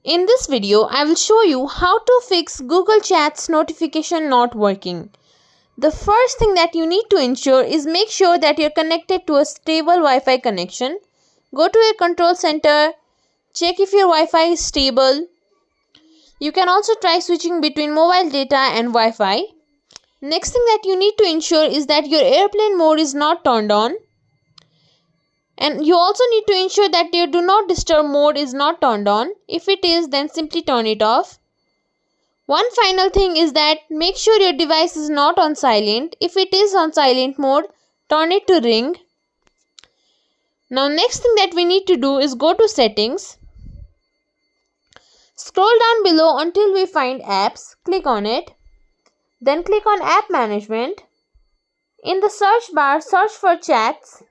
In this video, I will show you how to fix Google Chat's notification not working. The first thing that you need to ensure is make sure that you're connected to a stable Wi-Fi connection. Go to your control center, check if your Wi-Fi is stable. You can also try switching between mobile data and Wi-Fi. Next thing that you need to ensure is that your airplane mode is not turned on. And you also need to ensure that your do not disturb mode is not turned on. If it is, then simply turn it off. One final thing is that make sure your device is not on silent. If it is on silent mode, turn it to ring. Now next thing that we need to do is go to settings. Scroll down below until we find apps. Click on it. Then click on app management. In the search bar, search for chats.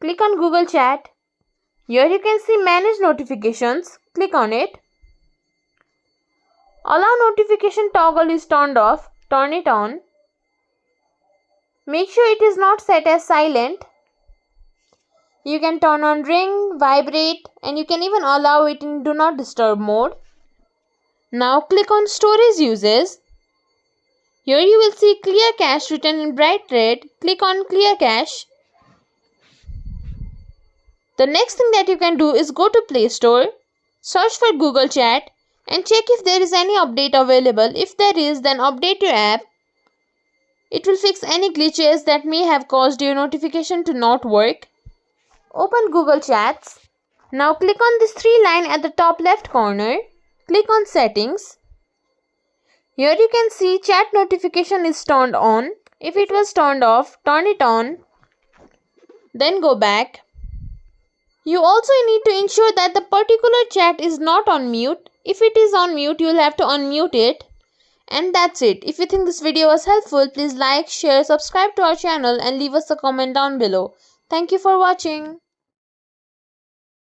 Click on Google Chat. Here you can see manage notifications. Click on it. Allow notification toggle is turned off. Turn it on. Make sure it is not set as silent. You can turn on ring, vibrate, and you can even allow it in do not disturb mode. Now click on storage uses. Here you will see clear cache written in bright red. Click on clear cache. The next thing that you can do is go to Play Store, search for Google Chat and check if there is any update available. If there is, then update your app. It will fix any glitches that may have caused your notification to not work. Open Google Chats. Now click on this 3 line at the top left corner. Click on Settings. Here you can see chat notification is turned on. If it was turned off, turn it on. Then go back. You also need to ensure that the particular chat is not on mute. If it is on mute, you will have to unmute it. And that's it. If you think this video was helpful, please like, share, subscribe to our channel and leave us a comment down below. Thank you for watching.